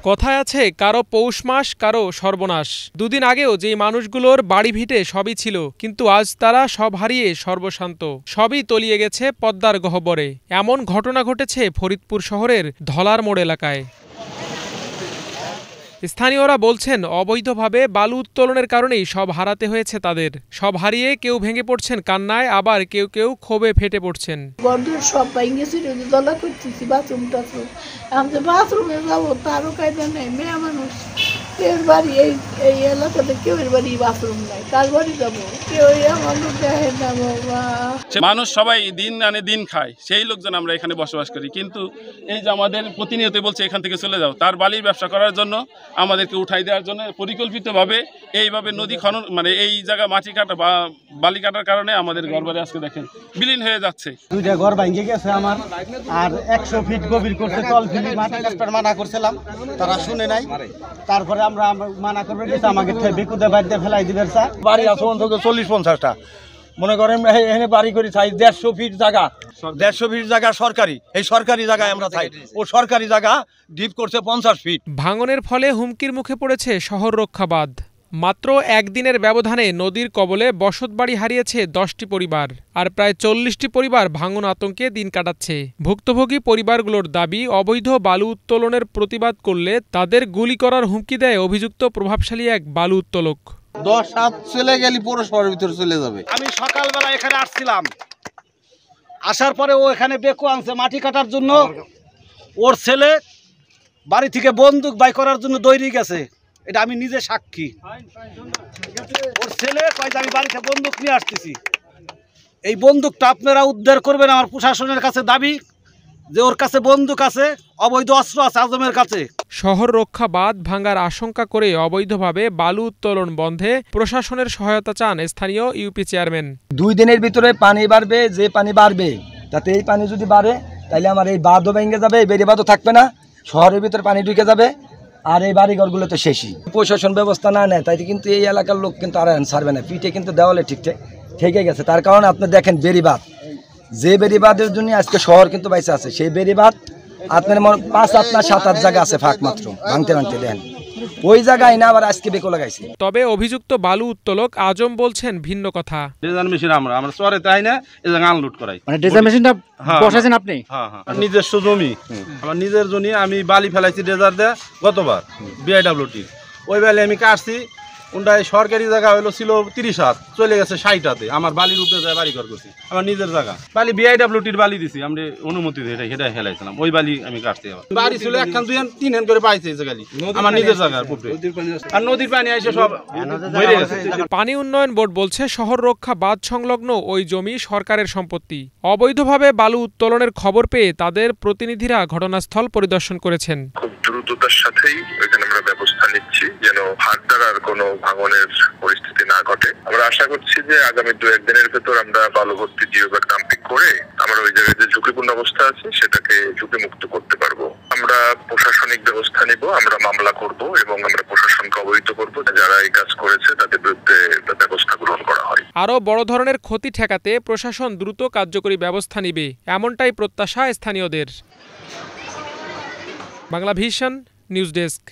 কথায় আছে কারো পৌষ মাস কারো সর্বনাশ। দুদিন আগেও যেই মানুষগুলোর বাড়ি ভিটে সবই ছিল, কিন্তু আজ তারা সব হারিয়ে সর্বশান্ত, সবই তলিয়ে গেছে পদ্মার গহ্বরে। এমন ঘটনা ঘটেছে ফরিদপুর শহরের ধলার মোড় এলাকায়। স্থানীয়রা বলছেন, অবৈধভাবে বালু উত্তোলনের কারণেই সব হারাতে হয়েছে তাদের। সব হারিয়ে কেউ ভেঙে পড়ছেন কান্নায়, আবার কেউ কেউ ক্ষোভে ফেটে পড়ছেন। সব বাথরুমে যাবো তারও কায়দা নেই, মেয়ে মানুষ, কেউ বাড়ি এই এলাকাতে কেউ বাড়ি বাথরুম নাই, কার বাড়ি যাবো, কেউ মানুষ দেখে না। বাবা, মানুষ সবাই দিন আনে দিন খায়, সেই লোকজন আমরা এখানে বসবাস করি, কিন্তু এই যে আমাদের প্রতিনিয়ত বলছে এখান থেকে চলে যাও, তার বালির ব্যবসা করার জন্য আমাদেরকে উঠাই দেওয়ার জন্য পরিকল্পিতভাবে এইভাবে নদী খনন, মানে এই জায়গা মাটি কাটা বা বালি কাটার কারণে আমাদের ঘরবাড়ি আজকে দেখেন বিলীন হয়ে যাচ্ছে। দুইটা ঘর ভেঙে গেছে আমার, আর 100 ফিট গভীর করতে তল ফিলি মাটি কাটতে মানা করছিলাম, তারা শুনে নাই। তারপরে আমরা মানা করবে গেছে, আমাকে বেকুদে বাড়িতে ফেলাই দিবেন স্যার। বাড়ি আছে অন্তত 40-50টা, মনে করেন এখানে বাড়ি করি চাই 150 ফিট জায়গা, 150 ফিট জায়গা সরকারি, এই সরকারি জায়গায় আমরা চাই, ও সরকারি জায়গা ডিপ করছে 50 ফিট। ভাঙনের ফলে হুমকির মুখে পড়েছে শহর রক্ষা বাঁধ। মাত্র একদিনের ব্যবধানে নদীর কবলে বসতবাড়ি হারিয়েছে 10টি পরিবার, আর প্রায় 40টি পরিবার ভাঙন আতঙ্কে দিন কাটাচ্ছে। ভুক্তভোগী পরিবারগুলোর দাবি, অবৈধ বালু উত্তোলনের প্রতিবাদ করলে তাদের গুলি করার হুমকি দেয় অভিযুক্ত প্রভাবশালী এক বালু উত্তোলক। 10-7 চলে গেলি পৌরসভার ভিতরে চলে যাবে। আমি সকালবেলা এখানে আসছিলাম, আসার পরে ও এখানে বেকু আনছে মাটি কাটার জন্য, ওর ছেলে বাড়ি থেকে বন্দুক বাই করার জন্য দৌড়ে গেছে, এটা আমি নিজে সাক্ষী। ওর ছেলে কয় যে আমি বাড়িতে বন্দুক নিয়ে আসতেছি, এই বন্দুকটা আপনারা উদ্ধার করবেন। আমার প্রশাসনের কাছে দাবি যে ওর কাছে বন্দুক আছে, অবৈধ অস্ত্র আছে আজমের কাছে। শহর রক্ষা বাঁধ ভাঙার আশঙ্কা করে অবৈধভাবে বালু উত্তোলন বন্ধে প্রশাসনের সহায়তা চান স্থানীয় ইউপি চেয়ারম্যান। 2 দিনের ভিতরে পানি বাড়বে, যে পানি বাড়বে তাতে এই পানি যদি বাড়ে তাহলে আমার এই বাঁধও ভেঙে যাবে, এই বেড়িবাঁধও থাকবে না, শহরের ভিতরে পানি ঢুকে যাবে, আর এই বাড়িঘরগুলো তো শেষই। প্রশাসন ব্যবস্থা না নেয় তাই কিন্তু এই এলাকার লোক কিন্তু আর ছাড়বে না, পিঠে কিন্তু দেওয়ালে ঠিকই গেছে। তার কারণে আপনি দেখেন বেড়িবাঁধ, যে বেড়িবাঁধের জন্য আজকে শহর কিন্তু বাইসে আছে, সেই বেড়িবাঁধ আপনার 5-7 জায়গা আছে ফাঁক মাত্র, ভাঙতে দেন ওই জায়গায় না, আবার আজকে বেকো লাগাইছে। তবে অভিযুক্ত বালু উত্তোলক আজম বলছেন ভিন্ন কথা। ড্রেজার মেশিন আমরা চরে তাই না, এই জায়গা আনলোড করাই। মানে ড্রেজার মেশিনটা বসাছেন আপনি? হ্যাঁ, নিজস্ব জমি, আমার নিজের জমি, আমি বালি ফেলাইছি ড্রেজার দিয়ে গতবার বিআইডব্লিউটি, ওই বেলে আমি কাটছি। ওটাই সরকারি জায়গা হলো ছিল 30 হাত, চলে গেছে 60 হাতে। আমার বালির উপরে যায় বাড়ি ঘর করছি, আমার নিজের জায়গা বালি বিআইডব্লিউটির বালি দিছি, আমরা অনুমতি দিয়ে সেটাই ফেলাইছিলাম, ওই বালি আমি কাটছি। আবার বাড়ি ছিল 1 খান 2 খান 3 খান করে পাইছে এই জায়গা আমার নিজের জায়গার উপরে, আর নদীর পানি এসে সব ভরে গেছে। পানি উন্নয়ন বোর্ড বলছে শহর রক্ষা বাঁধ সংলগ্ন ওই জমি সরকারের সম্পত্তি। অবৈধভাবে বালু উত্তোলনের খবর পেয়ে তাদের প্রতিনিধিরা ঘটনাস্থল পরিদর্শন করেছেন। খুব দ্রুততার সাথেই এখানে আমরা ব্যবস্থা নিচ্ছি যেন হাটদার আর কোনো ভাঙনের পরিস্থিতি না ঘটে। আমরা আশা করছি যে আগামী 2-1 দিনের ভেতর আমরা বালু ভর্তি জিওব্যাগ ডাম্পিং করে আমরা ওই জায়গায় যে ঝুঁকিপূর্ণ অবস্থা আছে সেটাকে ঝুঁকিমুক্ত করতে পারবো। আমরা প্রশাসনিক ব্যবস্থা নিব, আমরা মামলা করব এবং আমরা প্রশাসনকে অবহিত করব যারা এই কাজ করেছে তাদের বিরুদ্ধে ব্যবস্থা গ্রহণ করা হয়। আরও বড় ধরনের ক্ষতি ঠেকাতে প্রশাসন দ্রুত কার্যকরী ব্যবস্থা নিবে, এমনটাই প্রত্যাশা স্থানীয়দের। Bangla vision news desk.